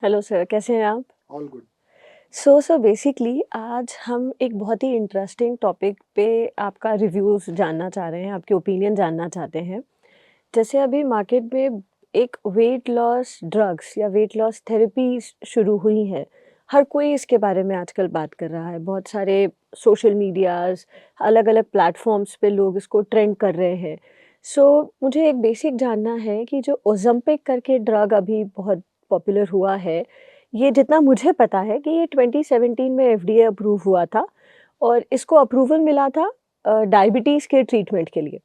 Hello sir, कैसे हैं आप? All good. सर बेसिकली आज हम एक बहुत ही इंटरेस्टिंग टॉपिक पे आपका रिव्यूज़ जानना चाह रहे हैं, आपके ओपिनियन जानना चाहते हैं। जैसे अभी मार्केट में एक वेट लॉस ड्रग्स या वेट लॉस थेरेपी शुरू हुई हैं। हर कोई इसके बारे में आजकल बात कर रहा है। बहुत सारे सोशल मीडियाज़, अलग-अलग प्लेटफ़ॉर्म्स पे लोग इसको ट्रेंड कर रहे हैं। मुझे एक बेसिक जानना है कि जो ओज़ेम्पिक करके ड्रग अभी बहुत पॉपुलर हुआ है, ये जितना मुझे पता है कि ये 2017 में एफडीए अप्रूव हुआ था और इसको अप्रूवल मिला था डायबिटीज़ के ट्रीटमेंट के लिए।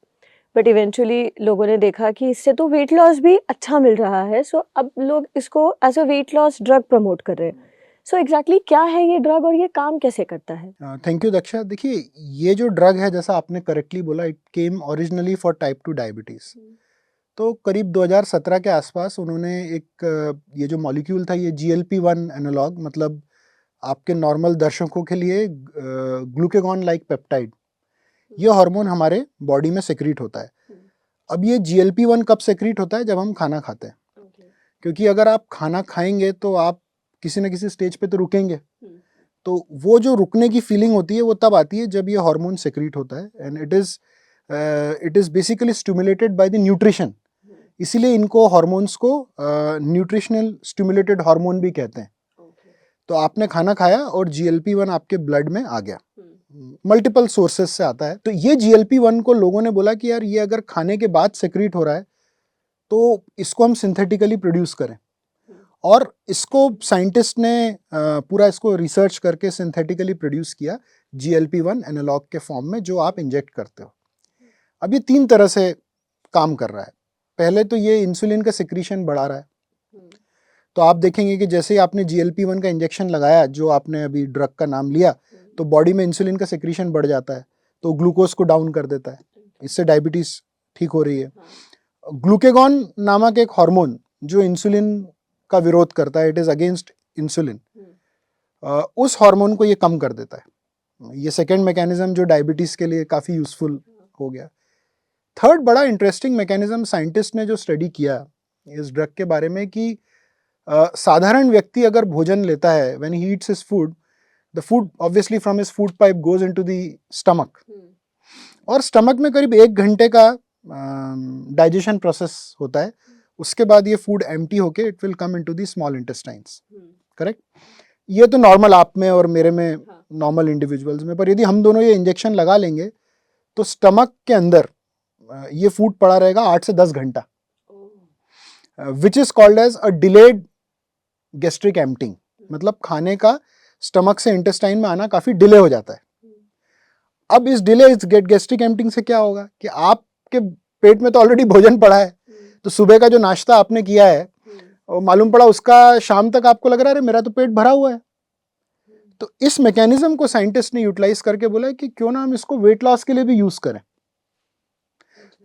बट इवेंचुअली लोगों ने देखा कि इससे तो वेट लॉस भी अच्छा मिल रहा है, अब लोग इसको as a weight loss drug promote कर रहे हैं। एग्ज़ैक्टली क्या है ये ड्रग और ये काम कैसे करता है? Thank you Daksha. देखिए, ये जो ड्रग है, जैसा आपने करेक्टली बोला, it came originally for type 2 diabetes. हुँ। तो करीब 2017 के आसपास उन्होंने एक ये जो मॉलिक्यूल था, ये GLP-1 एनालॉग, मतलब आपके नॉर्मल दर्शकों के लिए ग्लूकागॉन लाइक पेप्टाइड, ये हार्मोन हमारे बॉडी में सेक्रीट होता है। हुँ। अब ये GLP-1 कब सेक्रीट होता है? जब हम खाना खाते हैं। ओके। क्योंकि अगर आप खाना खाएंगे तो आप किसी न किसी स्टेज पे तो रुकेंगे। हुँ। तो वो जो रुकने की फीलिंग होती है वो तब आती है जब ये हार्मोन सेक्रीट होता है, and it is basically stimulated by the nutrition. हुँ। इसीलिए इनको हार्मोन्स को न्यूट्रिशनल स्टिमुलेटेड हार्मोन भी कहते हैं। ओके। तो आपने खाना खाया और GLP-1 आपके ब्लड में आ गया। हुँ। मल्टीपल सोर्सेस से आता है। तो ये GLP-1 को लोगों ने बोला कि यार, ये अगर खाने के बाद सेक्रीट हो रहा है तो इसको हम सिंथेटिकली प्रोड्यूस करें। हुँ। और इसको साइंटिस्ट ने पूरा इसको रिसर्च करके सिंथेटिकली प्रोड्यूस किया GLP-1 एनालॉग के फॉर्म में, जो आप इंजेक्ट करते हो। अब ये 3 तरह से काम कर रहा है। पहले तो ये इंसुलिन का सिक्रीशन बढ़ा रहा है। हुँ। तो आप देखेंगे कि जैसे ही आपने GLP-1 का इंजेक्शन लगाया, जो आपने अभी ड्रग का नाम लिया, हुँ। तो बॉडी में इंसुलिन का सिक्रीशन बढ़ जाता है, तो ग्लूकोज को डाउन कर देता है। ओके। इससे डायबिटीज़ ठीक हो रही है। हाँ। ग्लूकेगॉन नामक एक हार्मोन जो इंसुलिन का विरोध करता है, इट इज़ अगेंस्ट इंसुलिन, हुँ। उस हार्मोन को ये कम कर देता है। ये सेकेंड मैकेनिज्म जो डायबिटीज़ के लिए काफ़ी यूज़फुल हाँ। हो गया। थर्ड बड़ा इंटरेस्टिंग मैकेनिज्म साइंटिस्ट ने जो स्टडी किया इस ड्रग के बारे में, कि साधारण व्यक्ति अगर भोजन लेता है, when he eats his food, the food obviously from his food pipe goes into the stomach, हुँ। और स्टमक में करीब 1 घंटे का डाइजेशन प्रोसेस होता है। उसके बाद ये फूड एम्प्टी होके it will come into the small intestines. Hmm. Correct? ये तो नॉर्मल आप में और मेरे में, हाँ। नॉर्मल इंडिविजुअल्स में। पर यदि हम दोनों ये इंजेक्शन लगा लेंगे तो स्टमक के अंदर ये फूड पड़ा रहेगा 8 से 10 घंटा, ओह! Which is called as a delayed gastric emptying. मतलब खाने का स्टमक से इंटेस्टाइन में आना काफी डिले हो जाता है। हुँ। अब इस डिले इस गैस्ट्रिक एम्प्टिंग से क्या होगा कि आपके पेट में तो ऑलरेडी भोजन पड़ा है। हुँ। तो सुबह का जो नाश्ता आपने किया है, हुँ। और मालूम पड़ा उसका शाम तक आपको लग रहा है अरे मेरा तो पेट भरा हुआ है। हुँ। तो इस मैकेनिज्म को साइंटिस्ट ने यूटिलाइज करके बोला है कि क्यों ना हम इसको वेट लॉस के लिए भी यूज करें।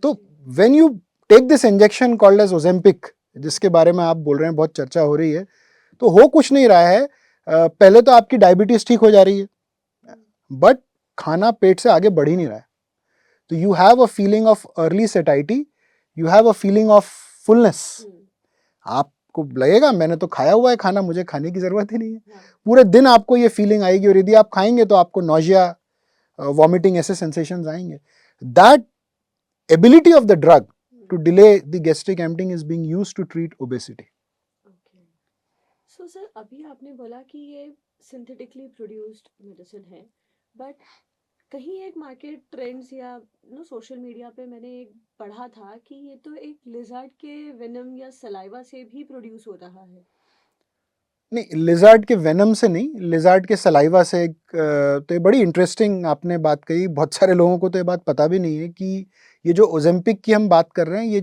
तो interesting. When you take this injection called as Ozempic, जिसके बारे में आप बोल रहे हैं, बहुत चर्चा हो रही है, तो हो कुछ नहीं रहा है। पहले तो आपकी डायबिटीज ठीक हो जा रही है, हुँ। बट खाना पेट से आगे बढ़ ही नहीं रहा है। तो you have a feeling of early satiety, you have a feeling of fullness. हुँ। आपको लगेगा मैंने तो खाया हुआ है खाना, मुझे खाने की जरूरत ही नहीं है। हाँ। पूरे दिन आपको ये फीलिंग आएगी, और यदि आप खाएंगे तो आपको नोजिया, वॉमिटिंग, ऐसे सेंसेशंस आएंगे। That ability of the drug hmm. to delay the gastric emptying is being used to treat obesity. Okay. Sir अभी आपने बोला कि ये सिंथेटिकली प्रोड्यूस्ड मेडिसिन है, बट कहीं एक मार्केट ट्रेंड्स या सोशल मीडिया पे मैंने एक पढ़ा था कि ये तो एक लिजर्ड के वेनम या सलाइवा से भी प्रोड्यूस हो रहा है। नहीं, लिजार्ड के वेनम से नहीं, लिजार्ड के सलाइवा से। तो ये बड़ी इंटरेस्टिंग आपने बात कही। बहुत सारे लोगों को तो ये बात पता भी नहीं है कि ये जो ओजेम्पिक की हम बात कर रहे हैं,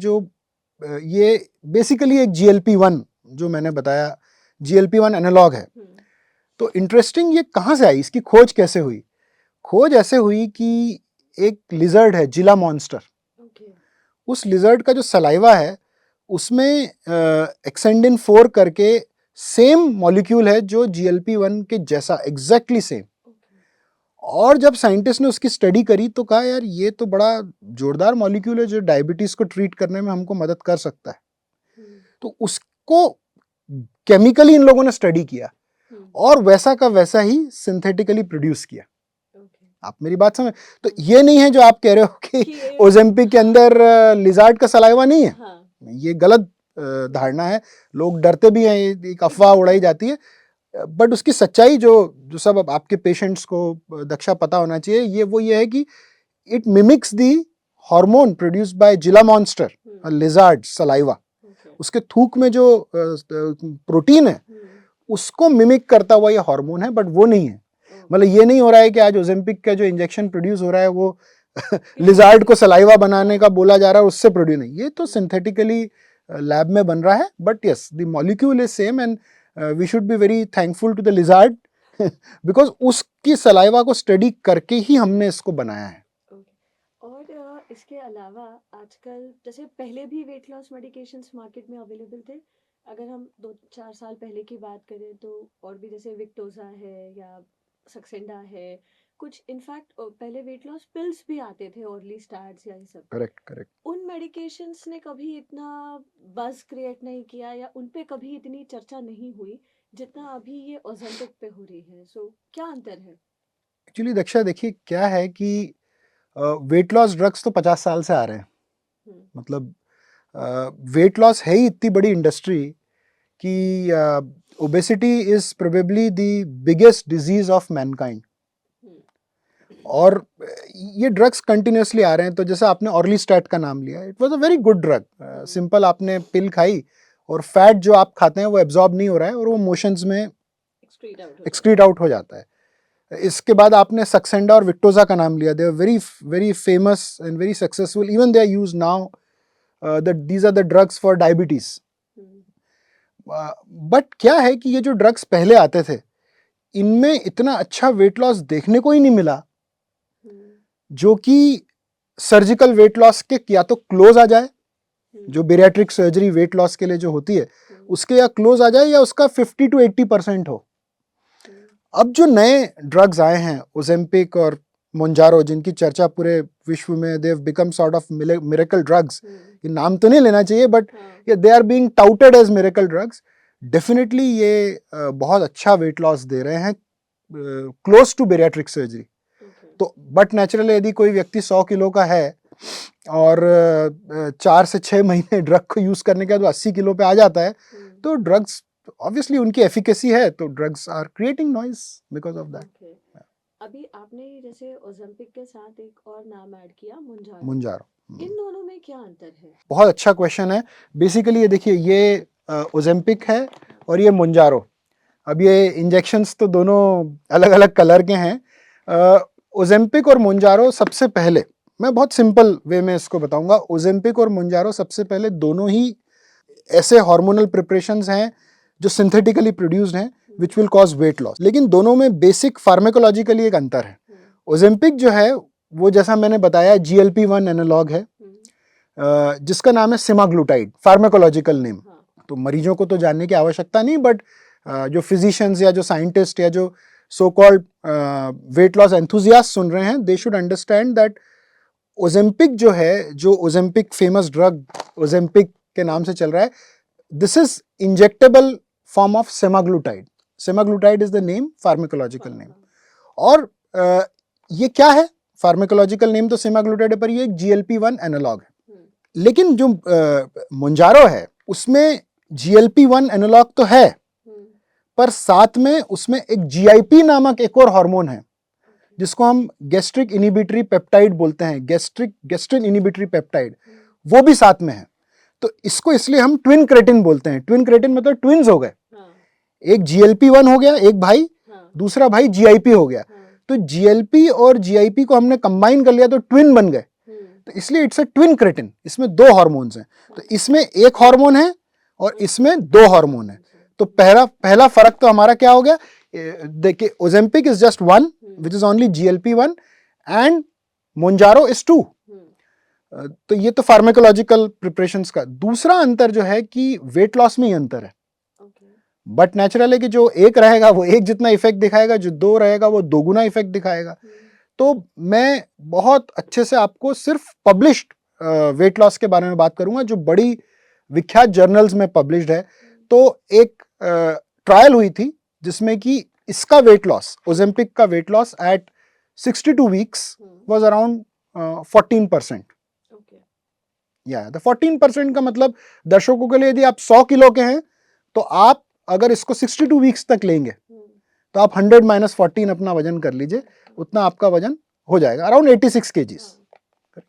ये बेसिकली एक GLP-1, जो मैंने बताया, GLP-1 एनालॉग है। हुँ। तो इंटरेस्टिंग, ये कहाँ से आई, इसकी खोज कैसे हुई? खोज ऐसे हुई कि एक लिजर्ड है, जिला मॉन्स्टर। ओके। उस लिजर्ड का जो सलाइवा है, उसमें एक्सेंडिन 4 करके सेम मॉलिक्यूल है जो GLP-1 के जैसा, एग्जैक्टली सेम। ओके। और जब साइंटिस्ट ने उसकी स्टडी करी तो कहा यार, ये तो बड़ा जोरदार मॉलिक्यूल है जो डायबिटीज को ट्रीट करने में हमको मदद कर सकता है। हुँ। तो उसको केमिकली इन लोगों ने स्टडी किया और वैसा का वैसा ही सिंथेटिकली प्रोड्यूस किया। आप मेरी बात समझ? तो ये नहीं है जो आप कह रहे हो कि ओजेम्पिक के अंदर लिजार्ड का सलाइवा नहीं है। ये गलत धारणा है, लोग डरते भी हैं, एक अफवाह उड़ाई जाती है। बट उसकी सच्चाई जो सब अब आपके पेशेंट्स को दक्षा पता होना चाहिए, ये है कि it mimics the hormone produced by जिला मॉन्स्टर, लिजार्ड सलाइवा। उसके थूक में जो प्रोटीन है उसको मिमिक करता हुआ ये हार्मोन है, बट वो नहीं है। मतलब ये नहीं हो रहा है कि आज ओजेम्पिक का जो इंजेक्शन प्रोड्यूस हो रहा है वो लिजार्ड को सलाइवा बनाने का बोला जा रहा है, उससे प्रोड्यूस नहीं, ये तो सिंथेटिकली लैब में बन रहा है। But yes, the molecule is same and we should be very thankful to the lizard because उसकी सलाइवा को स्टडी करके ही हमने इसको बनाया है। और इसके अलावा आजकल जैसे पहले भी वेट लॉस मेडिकेशंस मार्केट में अवेलेबल थे। अगर हम 2-4 साल पहले की बात करें तो और भी जैसे विक्टोजा है या सक्सेंडा है, कुछ इनफैक्ट पहले वेट लॉस पिल्स भी आते थे, ऑर्ली स्टार्स या ये सब। करेक्ट। उन मेडिकेशंस ने कभी इतना बज़ क्रिएट नहीं किया या उन पे कभी इतनी चर्चा नहीं हुई जितना अभी ये ओज़ेम्पिक पे हो रही है। सो क्या अंतर है? एक्चुअली दक्षा देखिए क्या है कि वेट लॉस ड्रग्स तो 50 साल से आ रहे हैं। मतलब वेट लॉस है ही इतनी बड़ी इंडस्ट्री कि obesity is probably the biggest disease of Mankind. और ये ड्रग्स कंटिन्यूसली आ रहे हैं। तो जैसे आपने ऑर्लीस्टैट का नाम लिया, it was a very good drug. Simple, आपने पिल खाई और फैट जो आप खाते हैं वो एब्जॉर्ब नहीं हो रहा है और वो मोशंस में एक्सक्रीट आउट हो जाता है। इसके बाद आपने सक्सेंडा और विक्टोजा का नाम लिया, they are very very famous and very successful, even they are use now, these are the drugs for diabetes. But क्या है कि ये जो ड्रग्स पहले आते थे इनमें इतना अच्छा वेट लॉस देखने को ही नहीं मिला, जो कि सर्जिकल वेट लॉस के या तो क्लोज आ जाए, जो बेरियाट्रिक सर्जरी वेट लॉस के लिए जो होती है उसके या क्लोज आ जाए या उसका 50 to 80% हो। अब जो नए ड्रग्स आए हैं ओजेम्पिक और मोंजारो, जिनकी चर्चा पूरे विश्व में, they have become sort of miracle drugs. ये नाम तो नहीं लेना चाहिए but they are being touted as miracle drugs. Definitely ये बहुत अच्छा वेट लॉस दे रहे हैं, क्लोज टू बेरियाट्रिक सर्जरी। तो बट नेचुरली यदि कोई व्यक्ति 100 किलो का है और 4 से 6 महीने ड्रग को यूज करने के बाद 80 किलो पे आ जाता है, तो ड्रग्स ऑब्वियसली उनकी एफिकेसी है, तो drugs are creating noise because of that. अभी आपने जैसे ओजेम्पिक के साथ एक और नाम ऐड किया, मुंजारो। इन दोनों में क्या अंतर है? बहुत अच्छा क्वेश्चन है। बेसिकली ये देखिए, ये ओजेम्पिक है और ये मुंजारो। अब ये इंजेक्शंस तो दोनों अलग अलग कलर के हैं। ओजेम्पिक और मुंजारो सबसे पहले, मैं बहुत सिंपल वे में इसको बताऊंगा, ओजेम्पिक और मुंजारो सबसे पहले दोनों ही ऐसे हार्मोनल प्रिपरेशंस हैं जो सिंथेटिकली प्रोड्यूस्ड हैं which will cause weight loss. लेकिन दोनों में बेसिक फार्माकोलॉजिकली एक अंतर है। ओजेम्पिक जो है वो, जैसा मैंने बताया, GLP-1 एनालॉग है, जिसका नाम है सेमाग्लूटाइड, फार्माकोलॉजिकल नेम। तो मरीजों को तो जानने की आवश्यकता नहीं, बट जो फिजिशियंस या जो साइंटिस्ट या जो so called weight loss enthusiast सुन रहे हैं, they should understand that Ozempic जो है, जो ओजेम्पिक फेमस ड्रग ओजेम्पिक के नाम से चल रहा है, this is injectable form of semaglutide. Semaglutide is the name, pharmacological name. और ये क्या है? फार्माकोलॉजिकल नेम तो सेमाग्लूटाइड है, पर ये एक GLP-1 एनालॉग है। लेकिन जो मुंजारो है उसमें GLP-1 एनालॉग तो है, पर साथ में उसमें एक GIP नामक एक और हार्मोन है जिसको हम गैस्ट्रिक इनिबिटरी पेप्टाइड बोलते हैं, गैस्ट्रिन इनिबिटरी पेप्टाइड, वो भी साथ में है। तो इसको इसलिए हम ट्विन क्रेटिन बोलते हैं। ट्विन क्रेटिन मतलब ट्विन्स हो गए, एक GLP-1 हो गया एक भाई, दूसरा भाई GIP हो गया। तो GLP और GIP को हमने कंबाइन कर लिया तो ट्विन बन गए, तो इसलिए इट्स अ ट्विन क्रेटिन। इसमें 2 हार्मोन्स हैं, तो इसमें एक हार्मोन है और इसमें 2 हार्मोन है। तो पहला फर्क तो हमारा क्या हो गया? देखिए, Ozempic is just 1 which is only GLP-1 and Mounjaro is 2। तो ये तो फार्माकोलॉजिकल प्रिपरेशंस का। दूसरा अंतर जो है कि वेट लॉस में ही अंतर है। बट नेचुरल है कि जो एक रहेगा वो एक जितना इफेक्ट दिखाएगा, जो 2 रहेगा वो 2 गुना इफेक्ट दिखाएगा। तो मैं बहुत अच्छे से आपको सिर्फ पब्लिश्ड वेट लॉस के बारे में बात करूंगा, जो बड़ी विख्यात जर्नल्स में पब्लिश्ड है। तो एक ट्रायल हुई थी जिसमें कि इसका वेट लॉस, ओजेम्पिक का weight loss at 62 weeks was around 14%। या तो 14% का मतलब दर्शकों के लिए, यदि आप 100 किलो के हैं तो आप अगर इसको 62 वीक्स तक लेंगे तो आप 100 माइनस 14 अपना वजन कर लीजिए, उतना आपका वजन हो जाएगा, अराउंड 86 केजीज।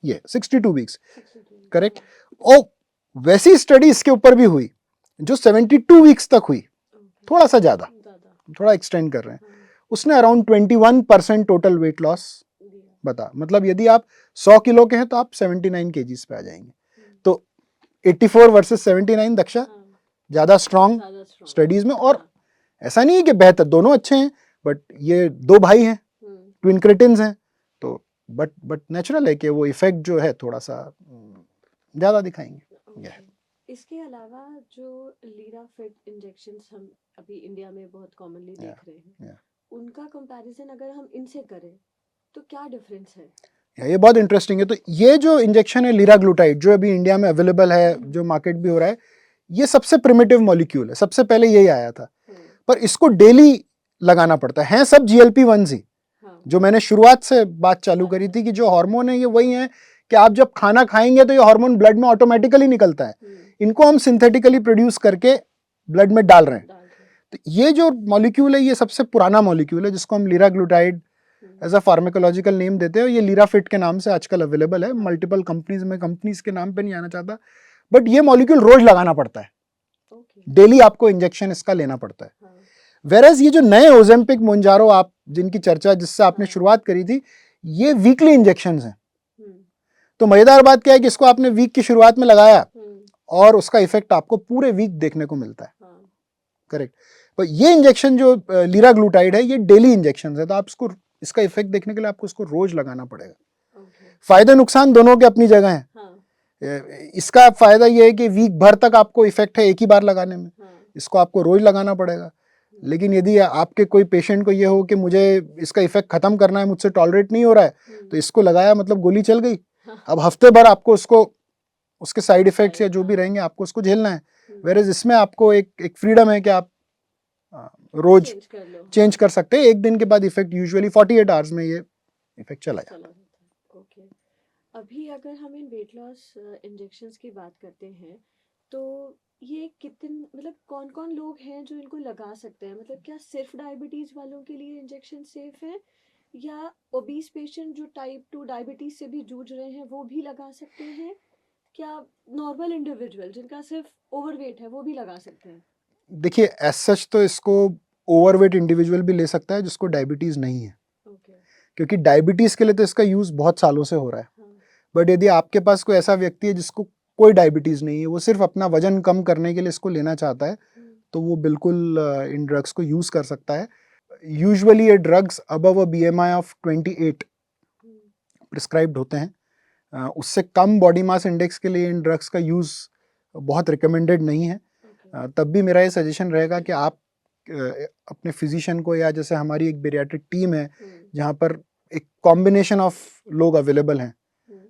ये 62 वीक्स, करेक्ट। और वैसी स्टडी इसके ऊपर भी हुई जो 72 वीक्स तक हुई, थोड़ा सा ज्यादा, थोड़ा एक्सटेंड कर रहे हैं, उसने अराउंड 21% टोटल वेट लॉस बता। मतलब यदि आप 100 किलो के हैं तो आप 79 केजीज पे आ जाएंगे। तो 84 वर्सेस 79, दक्षा ज्यादा स्ट्रांग स्टडीज में। और ऐसा नहीं है कि बेहतर, दोनों अच्छे हैं, बट ये दो भाई हैं, ट्विन क्रेटिन्स हैं, तो बट नेचुरल है कि वो इफेक्ट जो है थोड़ा सा ज्यादा दिखाएंगे। इसके अलावा जो लीरा फिट इंजेक्शंस हम अभी इंडिया में बहुत कॉमनली देख रहे हैं, उनका कंपैरिजन अगर हम इनसे करें तो क्या डिफरेंस है? ये बहुत इंटरेस्टिंग है। तो ये जो इंजेक्शन है लीराग्लूटाइड, जो अभी इंडिया में अवेलेबल है, जो मार्केट भी हो रहा है, ये सबसे प्रिमिटिव मॉलिक्यूल है, सबसे पहले यही आया था। पर इसको डेली लगाना पड़ता है सब GLP-1 ही। जो मैंने शुरुआत से बात चालू करी थी कि जो हार्मोन है ये वही है कि आप जब खाना खाएंगे तो ये हार्मोन ब्लड में ऑटोमेटिकली निकलता है, इनको हम सिंथेटिकली प्रोड्यूस करके ब्लड में डाल रहे हैं। तो ये जो मॉलिक्यूल है ये सबसे पुराना मॉलिक्यूल है, जिसको हम लीराग्लूटाइड एज अ फार्माकोलॉजिकल नेम देते हैं। ये लीराफिट के नाम से आजकल अवेलेबल है मल्टीपल कंपनीज में, कंपनीज के नाम पे नहीं आना चाहता, बट ये मॉलिक्यूल रोज लगाना पड़ता है, डेली आपको इंजेक्शन इसका लेना पड़ता है। वेरएज ये जो नए ओजेम्पिक, मोंजारो, आप जिनकी चर्चा, जिससे आपने शुरुआत करी थी, ये वीकली इंजेक्शंस हैं। तो मजेदार बात क्या है कि इसको आपने वीक की शुरुआत में लगाया और उसका इफेक्ट आपको पूरे वीक देखने को मिलता है, करेक्ट। पर ये इंजेक्शन जो लीराग्लूटाइड है ये डेली इंजेक्शन है, तो आप इसका इफेक्ट देखने के लिए आपको इसको रोज लगाना पड़ेगा। फायदे नुकसान दोनों के अपनी जगह हैं। इसका फायदा ये है कि वीक भर तक आपको इफेक्ट है एक ही बार लगाने में, इसको आपको रोज लगाना पड़ेगा। लेकिन यदि आपके कोई पेशेंट को ये हो कि मुझे इसका इफेक्ट खत्म करना है, मुझसे टॉलरेट नहीं हो रहा है, तो इसको लगाया मतलब गोली चल गई। अब हफ्ते भर आपको उसके साइड इफेक्ट्स या जो भी रहेंगे आपको उसको झेलना है। वेरएज इसमें आपको एक फ्रीडम है कि आप रोज चेंज कर सकते हैं। एक दिन के बाद इफेक्ट यूजुअली 48 आवर्स में ये इफेक्ट चला जाता है। ओके, अभी अगर हम इन वेट लॉस इंजेक्शंस की बात करते हैं तो ये कितने, मतलब कौन कौन लोग हैं जो इनको लगा सकते हैं? मतलब क्या सिर्फ डायबिटीज वालों के लिए इंजेक्शन सेफ है, या ओबीस पेशेंट जो टाइप 2 डायबिटीज से भी जूझ रहे हैं वो भी लगा सकते हैं? क्या नॉर्मल इंडिविजुअल जिनका सिर्फ ओवरवेट है वो भी लगा सकते हैं? देखिए, एज सच तो इसको ओवरवेट इंडिविजुअल भी ले सकता है जिसको डायबिटीज नहीं है, क्योंकि डायबिटीज के लिए तो इसका यूज बहुत सालों से हो रहा है। बट यदि आपके पास कोई ऐसा व्यक्ति है जिसको कोई डायबिटीज नहीं है, वो सिर्फ अपना वजन कम करने के लिए इसको लेना चाहता है, तो वो बिल्कुल इन ड्रग्स को यूज कर सकता है। यूजुअली ये drugs above a BMI of 28 prescribed होते हैं। उससे कम बॉडी मास इंडेक्स के लिए इन ड्रग्स का यूज बहुत रिकमेंडेड नहीं है। तब भी मेरा ये सजेशन रहेगा कि आप अपने फिजिशियन को, या जैसे हमारी एक बेरियाट्रिक टीम है जहाँ पर एक कॉम्बिनेशन ऑफ लोग अवेलेबल हैं,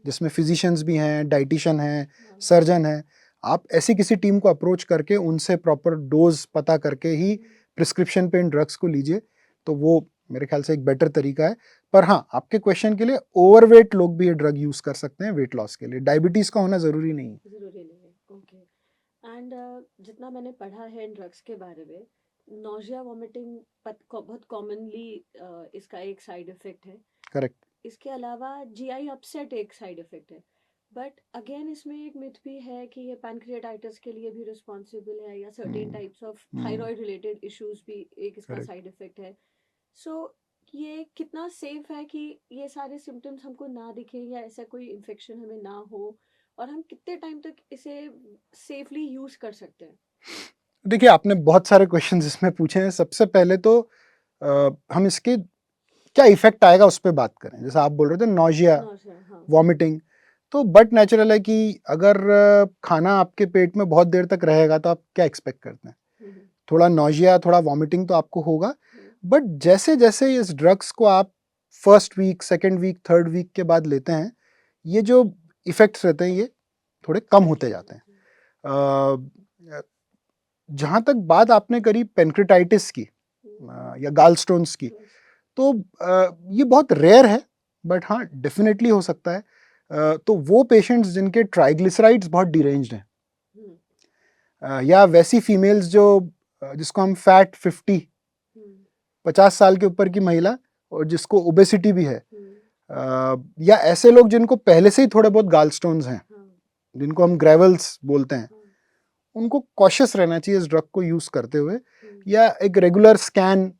जिसमें फिजिशियंस भी हैं, डाइटिशियन हैं, सर्जन हैं, आप ऐसी किसी टीम को अप्रोच करके उनसे प्रॉपर डोज पता करके ही प्रिस्क्रिप्शन पे इन ड्रग्स को लीजिए, तो वो मेरे ख्याल से एक बेटर तरीका है। पर हाँ, आपके क्वेश्चन के लिए ओवरवेट लोग भी ये ड्रग यूज कर सकते हैं वेट लॉस के लिए, डायबिटीज का होना जरूरी नहीं है। ओके। एंड जितना मैंने पढ़ा है इन ड्रग्स के बारे में, नोजिया वॉमिटिंग बहुत कॉमनली इसका एक साइड इफेक्ट है। करेक्ट। इसके अलावा GI अपसेट एक साइड इफेक्ट है, बट अगेन इसमें एक मिथ भी है कि ये पैनक्रियाटाइटिस के लिए भी रिस्पॉन्सिबल है, या certain types of thyroid related issues भी एक इसका साइड इफेक्ट है। सो ये कितना सेफ है कि ये सारे सिम्टम्स हमको ना दिखे या ऐसा कोई इन्फेक्शन हमें ना हो, और हम कितने टाइम तक इसे सेफली यूज कर सकते हैं? देखिए, आपने बहुत सारे क्वेश्चंस इसमें पूछे हैं। सबसे पहले तो हम इसके क्या इफेक्ट आएगा उस पर बात करें। जैसे आप बोल रहे थे नोजिया, वॉमिटिंग, तो बट नेचुरल है कि अगर खाना आपके पेट में बहुत देर तक रहेगा तो आप क्या एक्सपेक्ट करते हैं, थोड़ा नोजिया, थोड़ा वॉमिटिंग तो आपको होगा। बट जैसे जैसे इस ड्रग्स को आप first week, second week, third week के बाद लेते हैं, ये जो इफेक्ट्स रहते हैं ये थोड़े कम होते जाते हैं। जहाँ तक बात आपने करी पेनक्रेटाइटिस की या गाल स्टोन्स की, तो ये बहुत रेयर है, बट हाँ डेफिनेटली हो सकता है। तो वो पेशेंट्स जिनके ट्राइग्लिसराइड्स बहुत डिरेंज्ड हैं, या वैसी फीमेल्स जो जिसको हम फैट 50 साल के ऊपर की महिला और जिसको ओबेसिटी भी है, या ऐसे लोग जिनको पहले से ही थोड़े बहुत गाल स्टोन्स हैं, जिनको हम ग्रेवल्स बोलते हैं, उनको कॉशियस रहना चाहिए इस ड्रग को यूज करते हुए, या एक रेगुलर स्कैन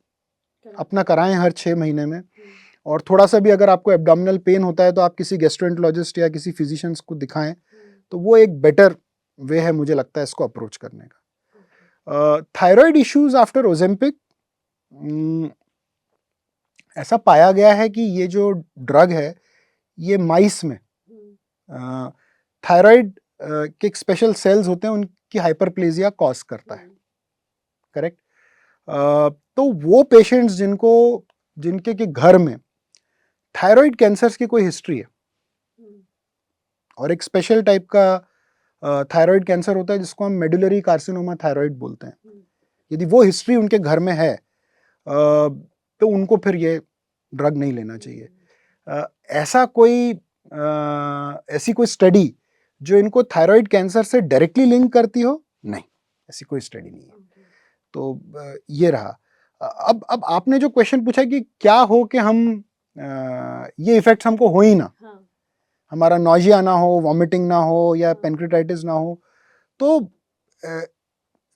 अपना कराएं हर 6 महीने में। और थोड़ा सा भी अगर आपको एब्डोमिनल पेन होता है तो आप किसी गैस्ट्रोएंटरोलॉजिस्ट या किसी फिजिशियंस को दिखाएं, तो वो एक बेटर वे है मुझे लगता है इसको अप्रोच करने का। थायराइड इश्यूज आफ्टर ओजेम्पिक, ऐसा पाया गया है कि ये जो ड्रग है ये माइस में थायराइड के एक स्पेशल सेल्स होते हैं, उनकी हाइपरप्लेजिया कॉज करता है, करेक्ट। तो वो पेशेंट्स जिनके के घर में थायराइड कैंसर्स की कोई हिस्ट्री है, और एक स्पेशल टाइप का थायराइड कैंसर होता है जिसको हम मेडुलरी कार्सिनोमा थायराइड बोलते हैं, यदि वो हिस्ट्री उनके घर में है तो उनको फिर ये ड्रग नहीं लेना चाहिए। ऐसी कोई स्टडी जो इनको थायराइड कैंसर से डायरेक्टली लिंक करती हो, नहीं, ऐसी कोई स्टडी नहीं है। तो ये रहा। अब आपने जो क्वेश्चन पूछा कि क्या हो कि हम ये इफेक्ट्स हमको हो ही ना, हमारा नॉजिया ना हो, वॉमिटिंग ना हो, या पेनक्रेटाइटिस ना हो, तो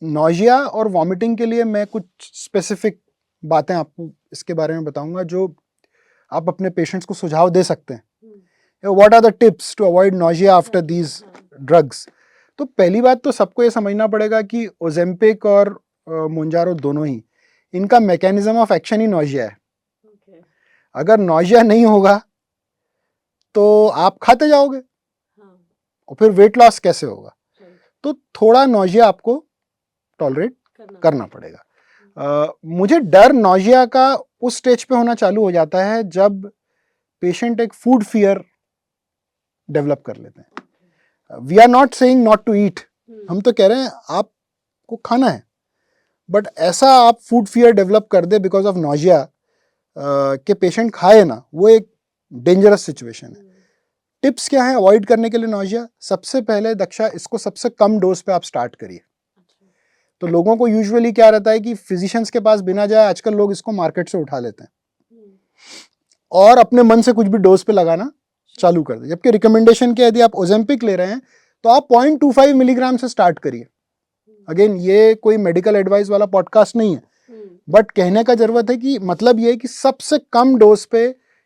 नॉजिया और वॉमिटिंग के लिए मैं कुछ स्पेसिफिक बातें आपको इसके बारे में बताऊंगा जो आप अपने पेशेंट्स को सुझाव दे सकते हैं। What are the tips to avoid nausea after these drugs. तो पहली बात तो सबको ये समझना पड़ेगा कि ओजेम्पिक और मोंजारो दोनों ही, इनका mechanism of action he nausea है। अगर नॉजिया नहीं होगा तो आप खाते जाओगे, और फिर वेट लॉस कैसे होगा। तो थोड़ा नॉजिया आपको टॉलरेट करना पड़ेगा। मुझे डर नॉजिया का उस स्टेज पे होना चालू हो जाता है जब पेशेंट एक फूड फियर डेवलप कर लेते हैं। We are not saying not to eat, हम तो कह रहे हैं आपको खाना है, बट ऐसा आप फूड फियर डेवलप कर दे बिकॉज ऑफ नॉजिया के पेशेंट खाए ना, वो एक डेंजरस सिचुएशन है। टिप्स क्या है अवॉइड करने के लिए नॉजिया? सबसे पहले दक्षा, इसको सबसे कम डोज पे आप स्टार्ट करिए। तो लोगों को यूजुअली क्या रहता है कि फिजिशियंस के पास बिना जाए आजकल लोग इसको मार्केट से उठा लेते हैं और अपने मन से कुछ भी डोज पे लगाना चालू कर दे, जबकि रिकमेंडेशन क्या है, यदि आप ओजेम्पिक ले रहे हैं तो आप 0.25 मिलीग्राम से स्टार्ट करिए। अगेन ये कोई मेडिकल एडवाइस वाला पॉडकास्ट नहीं है, बट कहने का जरूरत है कि मतलब ये है कि सबसे कम डोज पे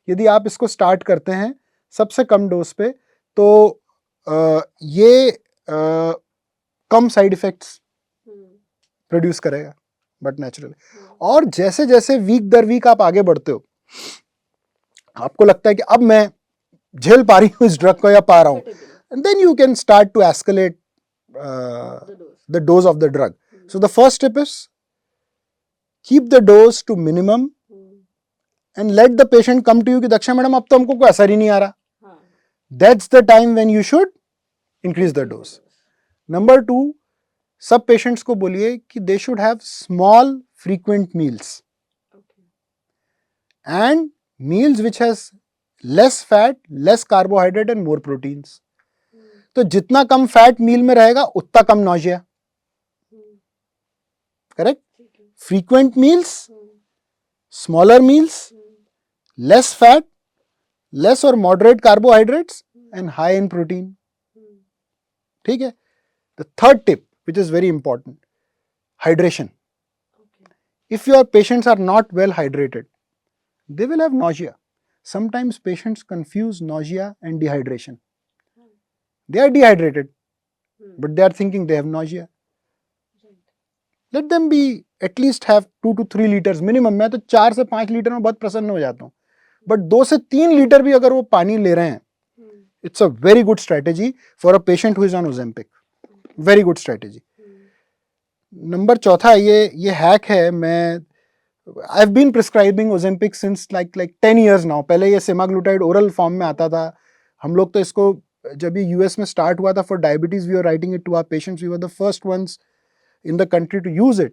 यदि आप इसको स्टार्ट करते हैं, सबसे कम डोज पे, तो ये कम साइड इफेक्ट्स प्रोड्यूस करेगा, बट नेचुरली। और जैसे जैसे वीक दर वीक आप आगे बढ़ते हो, आपको लगता है कि अब मैं झेल पा रही हूँ इस ड्रग को या पा रहा हूँ, then you can start to escalate the dose of the drug. So the first step is keep the dose to minimum and let the patient come to you कि दक्षा मैडम अब तो हमको कोई असर ही नहीं आ रहा। That's the time when you should increase the dose. Number 2, सब पेशेंट्स को बोलिए कि they should have small frequent meals and meals which has less fat, less carbohydrate and more proteins. तो जितना कम फैट मील में रहेगा उतना कम nausea, correct. Frequent meals, smaller meals, less fat, less और moderate carbohydrates and high in protein, ठीक है। The third tip which is very important, hydration. If your patients are not well hydrated, they will have nausea. Sometimes patients confuse nausea and dehydration. They are dehydrated, but they are thinking they have nausea. Let them be at least have 2 to 3 liters minimum. मैं तो 4 से 5 litre में बहुत प्रसन्न हो जाता हूँ, but 2 से 3 लीटर भी अगर वो पानी ले रहे हैं, it's a very good strategy for a patient who is on Ozempic. Very good strategy. Number चौथा, ये हैक है। मैं I have been prescribing Ozempic since like 10 years now. पहले ये सेमाग्लूटाइड ओरल फॉर्म में आता था, हम लोग तो इसको जब ये यूएस में स्टार्ट हुआ था for diabetes, we are writing it to our patients, we were the first ones in the country to use it.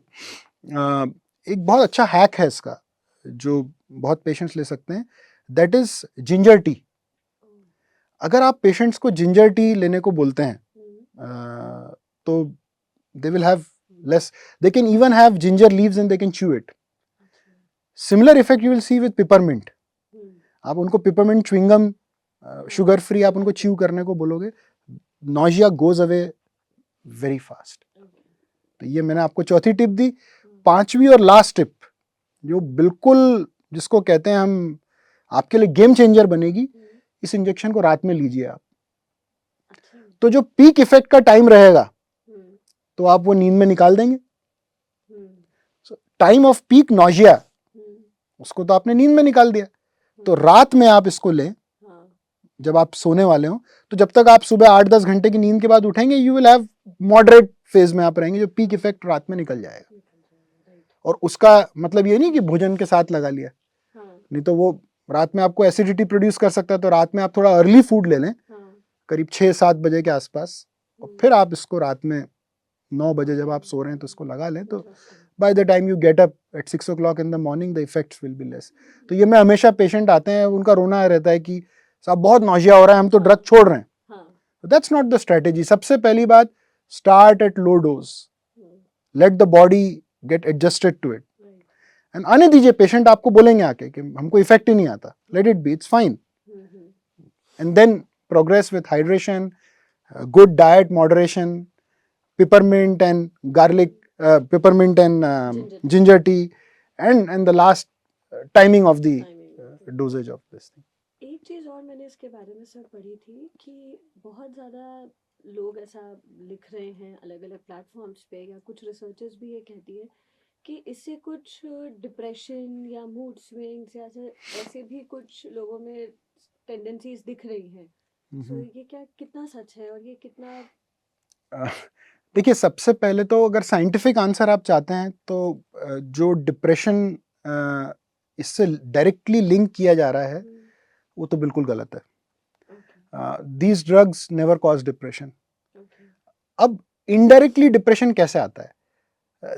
एक बहुत अच्छा हैक है इसका जो बहुत पेशेंट्स ले सकते हैं, that is ginger tea. अगर आप पेशेंट्स को जिंजर टी लेने को बोलते हैं तो they will have less, they can even have ginger leaves and they can chew it. Similar effect you will see with peppermint. आप उनको peppermint chewing gum sugar free आप उनको chew करने को बोलोगे, nausea goes away very fast. तो ये मैंने आपको चौथी टिप दी. पांचवी और लास्ट टिप जो बिल्कुल जिसको कहते हैं हम आपके लिए गेम चेंजर बनेगी, इस इंजेक्शन को रात में लीजिए आप. तो जो पीक इफेक्ट का टाइम रहेगा तो आप वो नींद में निकाल देंगे. टाइम ऑफ पीक नॉजिया उसको तो आपने नींद में निकाल दिया. तो रात में आप इसको लें जब आप सोने वाले हो, तो जब तक आप सुबह 8-10 घंटे की नींद के बाद उठेंगे you will have moderate phase में आप रहेंगे, जो पीक इफेक्ट रात में निकल जाएगा. और उसका मतलब ये नहीं कि भोजन के साथ लगा लिया, नहीं तो वो रात में आपको एसिडिटी प्रोड्यूस कर सकता है. तो रात में आप थोड़ा अर्ली फूड ले लें, करीब 6-7 बजे के आसपास, और फिर आप इसको रात में 9 बजे जब आप सो रहे हैं तो इसको लगा लें. तो by the time you get up at 6 o'clock in the morning the effects will be less. तो ये मैं हमेशा पेशेंट आते हैं उनका रोना रहता है कि साहब बहुत नौजिया हो रहा है, हम तो ड्रग छोड़ रहे हैं. That's not the strategy. सबसे पहली बात, start at low dose, let the body get adjusted to it. And आने दीजिए, पेशेंट आपको बोलेंगे आके कि हमको इफेक्ट ही नहीं आता, let it be, it's fine. And then progress with hydration, good diet, moderation, peppermint and garlic, peppermint and ginger tea, and the last timing of the dosage of this thing. एक चीज और मैंने इसके बारे में सर पढ़ी थी कि बहुत ज्यादा लोग ऐसा लिख रहे हैं अलग अलग प्लेटफॉर्म्स पे, या कुछ रिसर्चर्स भी ये कहती है कि इससे कुछ डिप्रेशन या मूड स्विंग्स या ऐसे भी कुछ लोगों में टेंडेंसीज दिख रही हैं. सो ये क्या कितना सच है और ये कितना देखिए, सबसे पहले तो अगर साइंटिफिक आंसर आप चाहते हैं तो जो डिप्रेशन इससे डायरेक्टली लिंक किया जा रहा है वो तो बिल्कुल गलत है. These drugs never cause depression. अब इनडायरेक्टली डिप्रेशन कैसे आता है?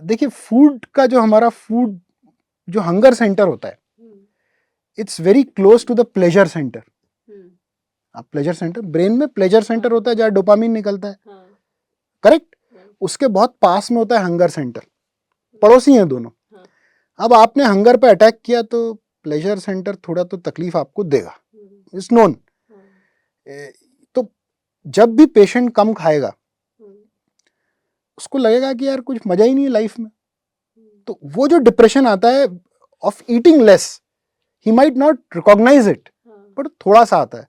देखिए, फूड का जो हमारा फूड जो हंगर सेंटर होता है, it's very close to the pleasure centre. आप प्लेजर सेंटर, ब्रेन में प्लेजर सेंटर होता है जहाँ डोपामिन निकलता है, करेक्ट? उसके बहुत पास में होता है हंगर सेंटर, पड़ोसी हैं दोनों. अब आपने हंगर पे अटैक किया तो प्लेजर सेंटर थोड़ा तो तकलीफ आपको देगा, इट्स नोन. तो जब भी पेशेंट कम खाएगा उसको लगेगा कि यार कुछ मजा ही नहीं है लाइफ में. तो वो जो डिप्रेशन आता है of eating less, he might not recognise it, but थोड़ा सा आता है.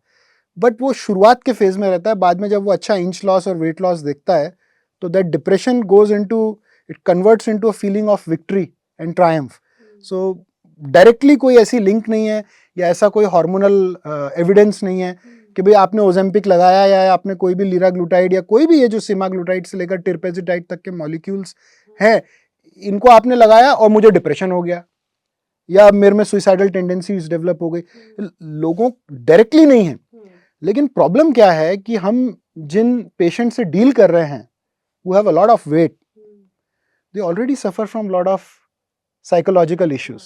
बट वो शुरुआत के फेज में रहता है. बाद में जब वो अच्छा इंच लॉस और वेट लॉस देखता है तो that depression goes into, it converts into a feeling of victory and Triumph. So directly कोई ऐसी लिंक नहीं है या ऐसा कोई हार्मोनल एविडेंस नहीं है कि भाई आपने ओजेम्पिक लगाया या आपने कोई भी लीराग्लूटाइड या कोई भी ये जो सेमाग्लूटाइड से लेकर टिरपेजिटाइड तक के मॉलिक्यूल्स हैं, इनको आपने लगाया और मुझे डिप्रेशन हो गया या मेरे में सुइसाइडल टेंडेंसीज डेवलप हो गई. लोगों डायरेक्टली नहीं है. लेकिन प्रॉब्लम क्या है कि हम जिन पेशेंट से डील कर रहे हैं who have a lot of weight, they already suffer from lot of psychological issues,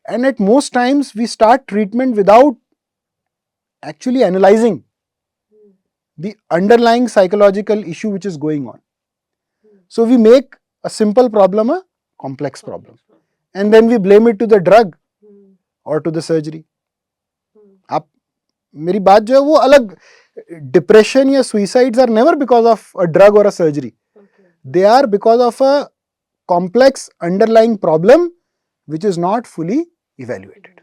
and at most times we start treatment without actually analyzing the underlying psychological issue which is going on. So we make a simple problem a complex problem, and then we blame it to the drug or to the surgery. आप मेरी बात जो है वो अलग, depression या suicides are never because of a drug और a surgery, they are because of a complex underlying problem which is not fully evaluated.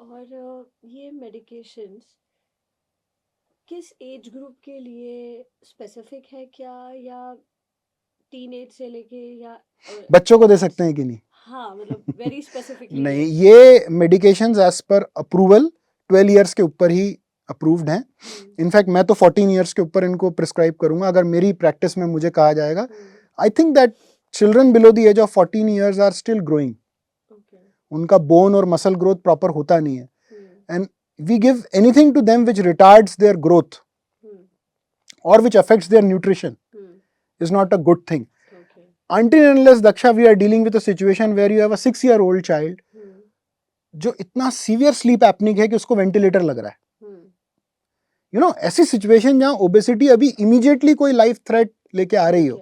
और ये मेडिकेशंस किस एज ग्रुप के लिए स्पेसिफिक है क्या, या टीनेज से लेके या बच्चों को दे सकते हैं कि नहीं? हाँ, मतलब वेरी स्पेसिफिकली नहीं, ये मेडिकेशंस एज पर अप्रूवल 12 इयर्स के ऊपर ही अप्रूव्ड हैं. इनफैक्ट मैं तो 14 इयर्स के ऊपर इनको प्रिस्क्राइब करूंगा अगर मेरी प्रैक्टिस में मुझे कहा जाएगा. I think that children below the age of 14 years are still growing. उनका बोन और मसल ग्रोथ प्रॉपर होता नहीं है, and we give anything to them which retards their growth or which affects their nutrition is not a good thing. until and unless Daksha we are dealing with a situation where you have a 6-year-old child जो इतना severe sleep एपनिक है कि उसको ventilator लग रहा है, you know, ऐसी situation जहां ओबेसिटी अभी इमीडिएटली कोई लाइफ थ्रेट लेके आ रही हो,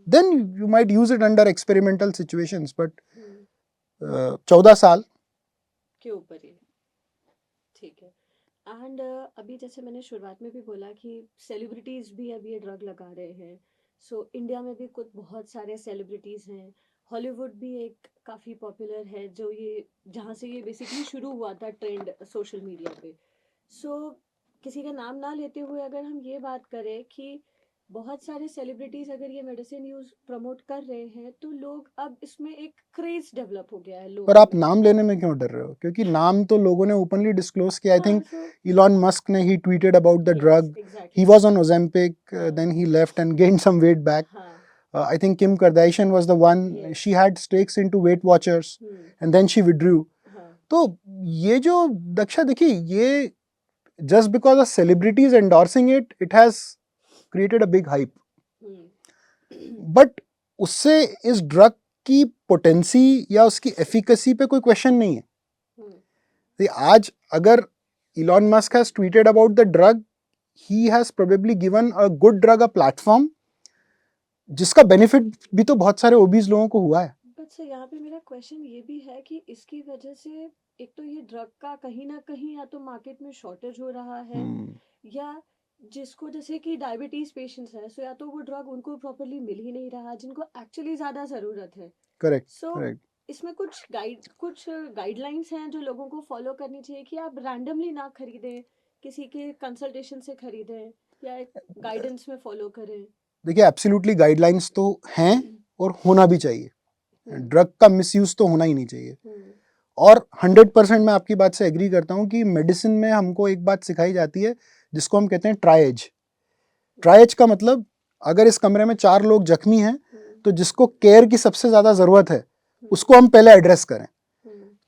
then you might use it under experimental situations, but 14 साल के ऊपर ही, ठीक है। एंड अभी जैसे मैंने शुरुआत में भी बोला कि सेलिब्रिटीज भी अब ये ड्रग लगा रहे हैं। सो इंडिया में भी कुछ बहुत सारे सेलिब्रिटीज हैं, हॉलीवुड भी एक काफ़ी पॉपुलर है, जो ये जहाँ से ये बेसिकली शुरू हुआ था ट्रेंड सोशल मीडिया पे। सो किसी का नाम ना लेते हुए अगर हम ये बात करें कि बहुत सारे सेलिब्रिटीज अगर ये मेडिसिन यूज प्रमोट कर रहे हैं, तो लोग अब इसमें एक क्रेज डेवलप हो गया है पर लोगों आप में। नाम लेने में क्यों डर रहे हो? क्योंकि नाम तो लोगों ने ओपनली डिस्क्लोज किया। आई हाँ, थिंक सो इलॉन मस्क ने ही tweeted about the yes drug, he exactly. was on Ozempic, हाँ then he left and gained some weight back. हाँ I think Kim Kardashian was the one, yes she had stakes into Weight Watchers and then she withdrew. हाँ तो ये जो दक्षा देखिए, ये just because a celebrity is endorsing it, it has created a big hype. But उससे इस drug की potency या उसकी एफिकेसी पे कोई क्वेश्चन नहीं है। आज अगर Elon Musk has tweeted about the drug, he has probably given a good drug a platform, जिसका बेनिफिट भी तो बहुत सारे ओबीज लोगों को हुआ है। बट सर यहाँ पे मेरा क्वेश्चन ये भी है कि इसकी वजह से एक तो ये ड्रग का कहीं ना कहीं या तो मार्केट में शॉर्टेज हो रहा है, या जिसको जैसे कि डायबिटीज पेशेंट्स है, सो या तो वो ड्रग उनको प्रॉपरली मिल ही नहीं रहा जिनको एक्चुअली ज्यादा जरूरत है। Correct so correct. इसमें कुछ गाइडलाइंस हैं जो लोगों को फॉलो करनी चाहिए कि आप रैंडमली ना खरीदें, किसी के कंसल्टेशन से खरीदें या एक गाइडेंस में फॉलो करें। देखिए एब्सोल्युटली गाइडलाइंस तो हैं और होना भी चाहिए, ड्रग का मिसयूज तो होना ही नहीं चाहिए। और 100% मैं आपकी बात से एग्री करता हूँ कि मेडिसिन में हमको एक बात सिखाई जाती है जिसको हम कहते हैं ट्राइएज। ट्राइएज का मतलब, अगर इस कमरे में 4 लोग जख्मी हैं तो जिसको केयर की सबसे ज़्यादा ज़रूरत है उसको हम पहले एड्रेस करें।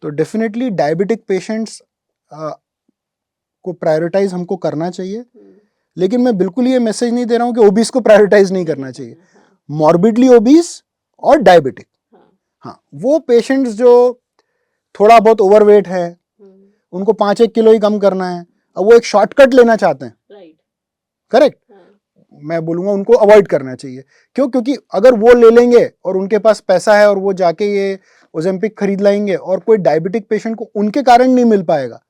तो डेफिनेटली डायबिटिक पेशेंट्स को प्रायोरिटाइज हमको करना चाहिए, लेकिन मैं बिल्कुल ये मैसेज नहीं दे रहा हूँ कि ओबीस को प्रायोरिटाइज नहीं करना चाहिए। मॉर्बिडली ओबीस और डायबिटिक, हाँ, वो पेशेंट्स जो थोड़ा बहुत ओवरवेट है, उनको 5-1 किलो ही कम करना है, अब वो एक शॉर्टकट लेना चाहते हैं, करेक्ट, मैं बोलूँगा उनको अवॉइड करना चाहिए। क्यों? क्योंकि अगर वो ले लेंगे और उनके पास पैसा है और वो जाके ये ओजेम्पिक खरीद लाएंगे और कोई डायबिटिक पेशेंट को उनके कारण नहीं मिल पाएगा,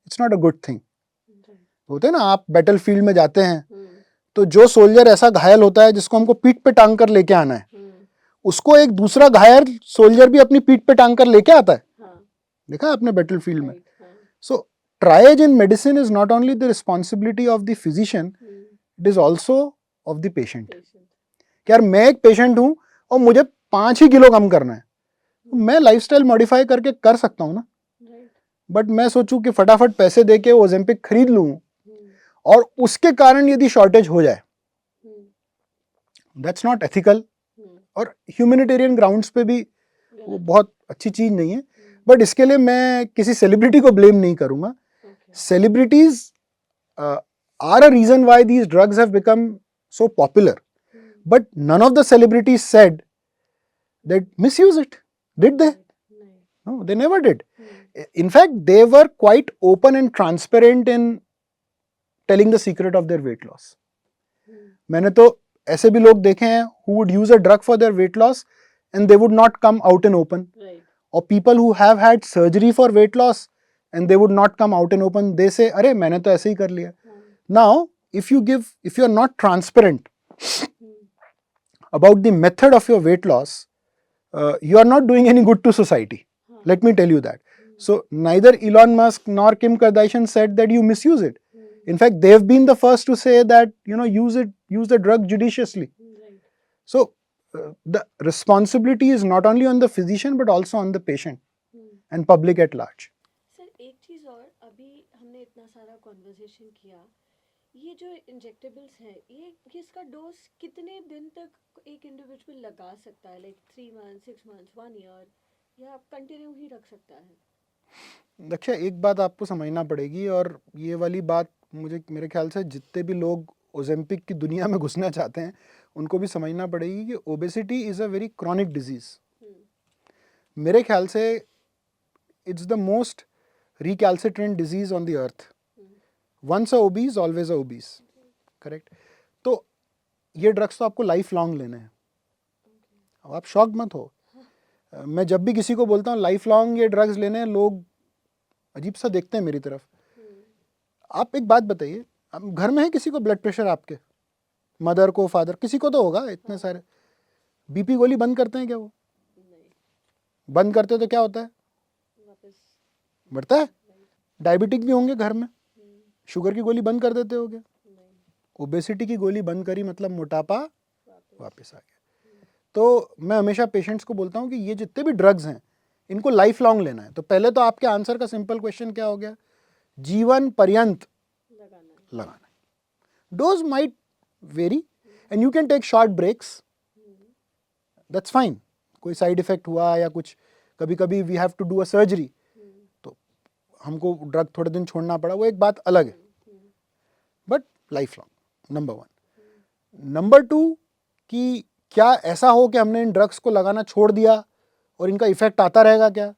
it's not a good thing. होते हैं ना, आप बैटल फील्ड में जाते हैं तो जो सोल्जर ऐसा घायल होता है जिसको हमको पीठ पे टांग कर लेके आना है, उसको एक दूसरा घायल सोल्जर भी अपनी पीठ पे टांग कर लेके आता है, देखा है आपने बैटल फील्ड में। So triage in medicine is not only the responsibility of the physician, it is also of the patient. यार मैं एक पेशेंट हूं और मुझे 5 ही किलो कम करना है, मैं लाइफस्टाइल मॉडिफाई करके कर सकता हूं ना, बट मैं सोचूं कि फटाफट पैसे दे के ओजेम्पिक खरीद लूं और उसके कारण यदि शॉर्टेज हो जाए, दैट्स नॉट एथिकल, और ह्यूमैनिटेरियन ग्राउंड्स पे भी वो बहुत अच्छी चीज नहीं है। बट इसके लिए मैं किसी सेलिब्रिटी को ब्लेम नहीं करूंगा। Celebrities are a reason why these drugs have become so popular, but none of the celebrities said that misuse it, did they? No, they never did. In fact, they were quite open and transparent in telling the secret of their weight loss. मैंने तो ऐसे भी लोग देखे हैं who would use a drug for their weight loss and they would not come out in open. Or people who have had surgery for weight loss and they would not come out in open. They say, अरे मैंने तो ऐसे ही कर लिया. Now, if you are not transparent about the method of your weight loss, you are not doing any good to society. Let me tell you that. So neither Elon Musk nor Kim Kardashian said that you misuse it. In fact, they have been the first to say that, use the drug judiciously. So the responsibility is not only on the physician but also on the patient and public at large. Sir एक चीज़ और, अभी हमने इतना सारा conversation किया, ये जो injectables हैं, ये इसका डोज कितने दिन तक एक इंडिविजुअल लगा सकता है, लाइक 3 मंथ्स, 6 मंथ्स, 1 ईयर, या कंटिन्यू ही रख सकता है? देखिए एक बात आपको समझना पड़ेगी, और ये वाली बात मेरे ख्याल से जितने भी लोग ओजेम्पिक की दुनिया में घुसना चाहते हैं उनको भी समझना पड़ेगी कि obesity is a very chronic disease. मेरे ख्याल से it's the most recalcitrant disease on the earth. Once a obese, always a obese. Correct. तो ये ड्रग्स तो आपको लाइफ लॉन्ग लेने हैं। अब आप शॉक मत हो, मैं जब भी किसी को बोलता हूँ लाइफ लॉन्ग ये ड्रग्स लेने हैं, लोग अजीब सा देखते हैं मेरी तरफ। आप एक बात बताइए, अब घर में है किसी को ब्लड प्रेशर आपके, मदर को, फादर, किसी को तो होगा, इतने सारे। बीपी गोली बंद करते हैं क्या वो? बंद करते तो क्या होता है? बढ़ता है। डायबिटिक भी होंगे घर में, शुगर की गोली बंद कर देते हो क्या? ओबेसिटी की गोली बंद करी मतलब मोटापा वापस आ गया। तो मैं हमेशा पेशेंट्स को बोलता हूँ कि ये जितने भी ड्रग्स हैं इनको लाइफ लॉन्ग लेना है। तो पहले तो आपके आंसर का सिंपल क्वेश्चन क्या हो गया? जीवन पर्यंत लगाना है। Dose might vary and you can take short breaks, that's fine. कोई साइड इफेक्ट हुआ या कुछ, कभी कभी we have to do a surgery, तो हमको ड्रग थोड़े दिन छोड़ना पड़ा, वो एक बात अलग है, but life long, number 1। Number 2 कि क्या ऐसा हो कि हमने इन ड्रग्स को लगाना छोड़ दिया और इनका इफेक्ट आता रहेगा क्या?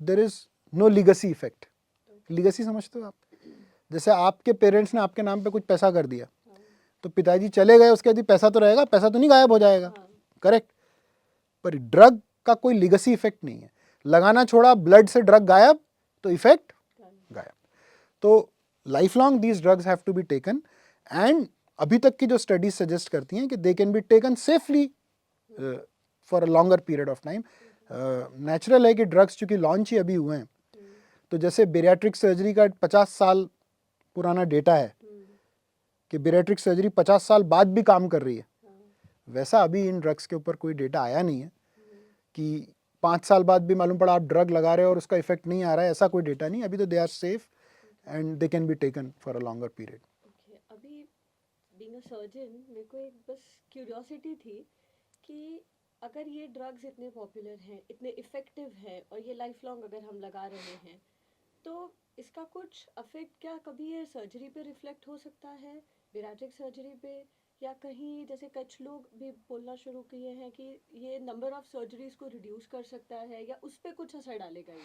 There is no legacy effect. Legacy समझते हो आप? जैसे आपके पेरेंट्स ने आपके नाम पे कुछ पैसा कर दिया, तो पिताजी चले गए, उसके बाद पैसा तो रहेगा, पैसा तो नहीं गायब हो जाएगा, करेक्ट? पर ड्रग का कोई लीगेसी इफेक्ट नहीं है। लगाना छोड़ा, ब्लड से ड्रग गायब, तो इफेक्ट गायब। तो life long these drugs have to be taken, and अभी तक की जो स्टडीज सजेस्ट करती हैं कि they can be taken safely for a longer period of time. Natural है कि ड्रग्स चूंकि लॉन्च ही अभी हुए हैं, तो जैसे बेरियाट्रिक सर्जरी का 50 साल पुराना डेटा है कि बेरियाट्रिक सर्जरी 50 साल बाद भी काम कर रही है, वैसा अभी इन ड्रग्स के ऊपर कोई डेटा आया नहीं है कि 5 साल बाद भी मालूम पड़ा आप ड्रग लगा रहे हो और उसका इफेक्ट नहीं आ रहा है, ऐसा कोई डेटा नहीं अभी। तो they are safe and they can be taken for a longer period. अभी बीइंग अ सर्जन, मेरे को एक बस क्यूरियोसिटी थी कि अगर ये ड्रग्स इतने पॉपुलर हैं, इतने इफ़ेक्टिव हैं और ये लाइफ लॉन्ग अगर हम लगा रहे हैं, तो इसका कुछ अफेक्ट क्या कभी ये सर्जरी पे रिफ्लेक्ट हो सकता है, बेरियाट्रिक सर्जरी पे, या कहीं जैसे कुछ लोग भी बोलना शुरू किए हैं कि ये नंबर ऑफ सर्जरीज को रिड्यूस कर सकता है, या उस पर कुछ असर डालेगा ये?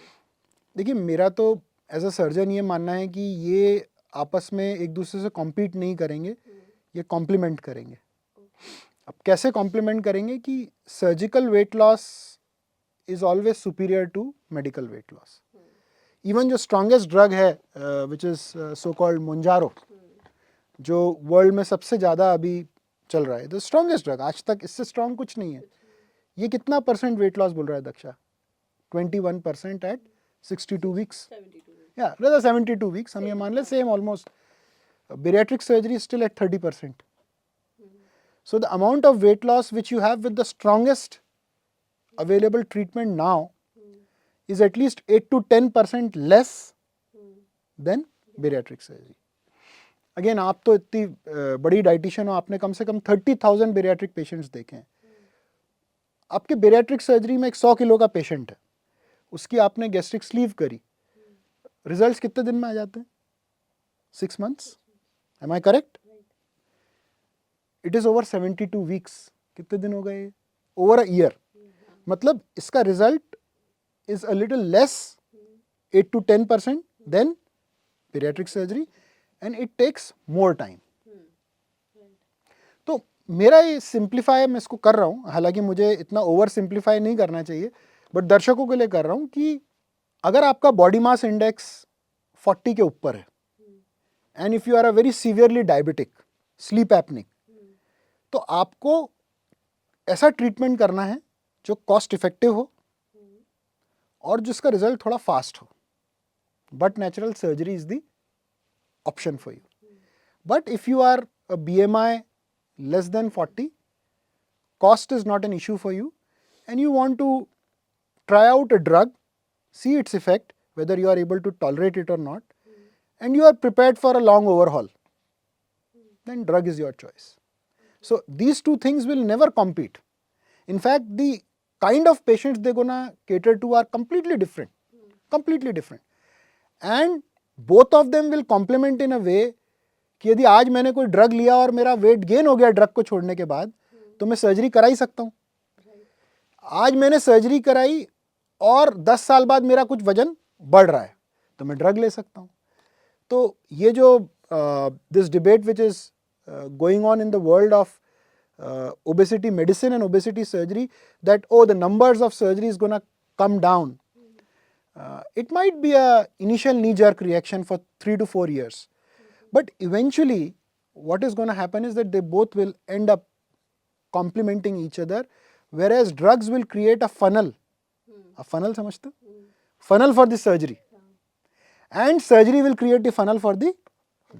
देखिए, मेरा तो एज अ सर्जन ये मानना है कि ये आपस में एक दूसरे से कॉम्पीट नहीं करेंगे, ये कॉम्प्लीमेंट करेंगे। अब कैसे कॉम्प्लीमेंट करेंगे कि surgical weight loss is always superior to medical weight loss. Even जो स्ट्रॉन्गेस्ट ड्रग है विच इज सो कॉल्ड मोंजारो, जो वर्ल्ड में सबसे ज़्यादा अभी चल रहा है, द स्ट्रॉन्गेस्ट ड्रग, आज तक इससे स्ट्रॉन्ग कुछ नहीं है। ये कितना परसेंट वेट लॉस बोल रहा है दक्षा? 21% एट 62 वीक्स, या rather 72 वीक्स, हम ये मान ले same almost. Bariatric surgery still at 30%. So the amount of weight loss which you have with the strongest available treatment now is at least 8 to 10% less than bariatric surgery. Again, आप तो इतनी बड़ी dietitian हो, आपने कम से कम 30,000 bariatric patients देखे हैं। आपके बेरियाट्रिक सर्जरी में एक 100 किलो का पेशेंट है, उसकी आपने गैस्ट्रिक स्लीव करी, रिजल्ट्स कितने दिन में आ जाते हैं? 6 months. Am I correct? It is over 72 weeks. कितने दिन हो गए? Over a year. मतलब इसका result is a little less, 8 to 10% than bariatric surgery, and it takes more time. तो मेरा ये सिंप्लीफाई मैं इसको कर रहा हूँ, हालांकि मुझे इतना ओवर सिंप्लीफाई नहीं करना चाहिए, बट दर्शकों के लिए कर रहा हूँ कि अगर आपका बॉडी मास इंडेक्स 40 के ऊपर है, and if you are a very severely diabetic, sleep apneic, तो आपको ऐसा ट्रीटमेंट करना है जो कॉस्ट इफेक्टिव हो और जिसका रिजल्ट थोड़ा फास्ट हो। But natural surgery is the option for you. But if you are a BMI less than 40, cost is not an issue for you, and you want to try out a drug, see its effect, whether you are able to tolerate it or not, and you are prepared for a long overhaul, then drug is your choice. So these two things will never compete. In fact, the kind of patients they're gonna cater to are completely different, completely different. And both of them will complement in a way कि यदि आज मैंने कोई drug लिया और मेरा weight gain हो गया ड्रग को छोड़ने के बाद, तो मैं सर्जरी करा ही सकता हूँ। आज मैंने सर्जरी कराई और 10 साल बाद मेरा कुछ वजन बढ़ रहा है, तो मैं ड्रग ले सकता हूँ। तो ये जो this debate which is going on in the world of obesity medicine and obesity surgery, that the numbers of surgery is going to come down, it might be a initial knee jerk reaction for 3 to 4 years, but eventually what is going to happen is that they both will end up complementing each other, whereas drugs will create a funnel समझते हो, funnel for the surgery, and surgery will create the funnel for the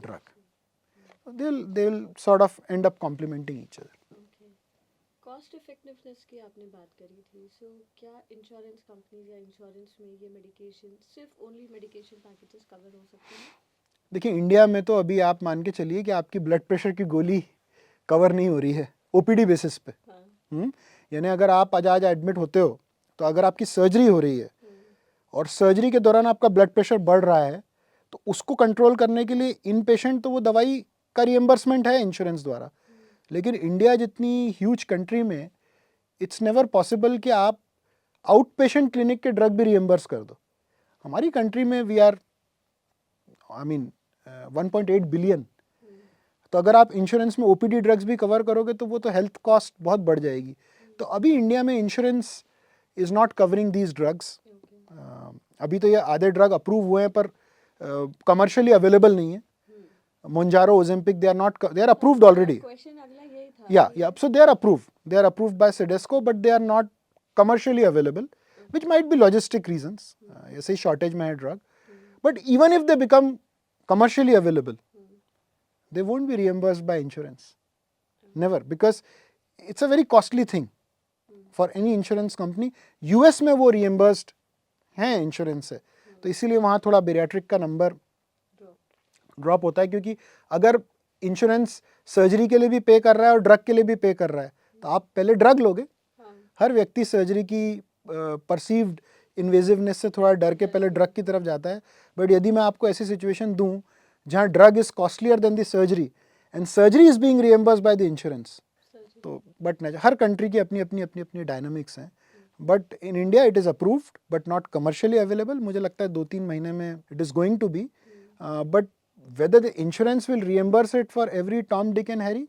drug. They will sort of end up complementing each other. Cost effectiveness की आपने बात करी थी, सो क्या insurance companies या insurance में ये मेडिकेशन सिर्फ ओनली मेडिकेशन पैकेजेस कवर हो सकते हैं? देखिए, इंडिया में तो अभी आप मान के चलिए कि आपकी ब्लड प्रेशर की गोली कवर नहीं हो रही है ओपीडी बेसिस पे। यानी अगर आप आज एडमिट होते हो, तो अगर आपकी सर्जरी हो रही है और सर्जरी के दौरान आपका ब्लड प्रेशर बढ़ रहा है, तो उसको कंट्रोल करने के लिए इन पेशेंट तो वो दवाई का रिएम्बर्समेंट है इंश्योरेंस द्वारा। लेकिन इंडिया जितनी ह्यूज कंट्री में इट्स नेवर पॉसिबल कि आप आउट पेशेंट क्लिनिक के ड्रग भी रिएम्बर्स कर दो। हमारी कंट्री में वी आर 1.8 बिलियन, तो अगर आप इंश्योरेंस में ओपीडी ड्रग्स भी कवर करोगे तो वो तो हेल्थ कॉस्ट बहुत बढ़ जाएगी। तो अभी इंडिया में insurance is not covering these drugs. अभी तो ये आधे ड्रग अप्रूव हुए हैं पर कमर्शियली अवेलेबल नहीं है। Mounjaro, Ozempic, they are approved already. So they are approved by CDSCO, but they are not commercially available, which might be logistic reasons. ऐसे ही shortage में है drug. But even if they become commercially available, they won't be reimbursed by insurance. Never, because it's a very costly thing for any insurance company. US में वो reimbursed हैं insurance से, तो इसीलिए वहाँ थोड़ा bariatric का number ड्रॉप होता है, क्योंकि अगर इंश्योरेंस सर्जरी के लिए भी पे कर रहा है और ड्रग के लिए भी पे कर रहा है, तो आप पहले ड्रग लोगे। हर व्यक्ति सर्जरी की परसीव्ड इन्वेजिवनेस से थोड़ा डर के पहले ड्रग की तरफ जाता है। बट यदि मैं आपको ऐसी सिचुएशन दूं जहां drug is costlier than the surgery and surgery is being reimbursed by the insurance, तो बट हर कंट्री की अपनी अपनी अपनी अपनी डायनामिक्स हैं। But in India it is approved but not commercially available. मुझे लगता है 2-3 महीने में it is going to be, but whether the insurance will reimburse it for every Tom, Dick and Harry,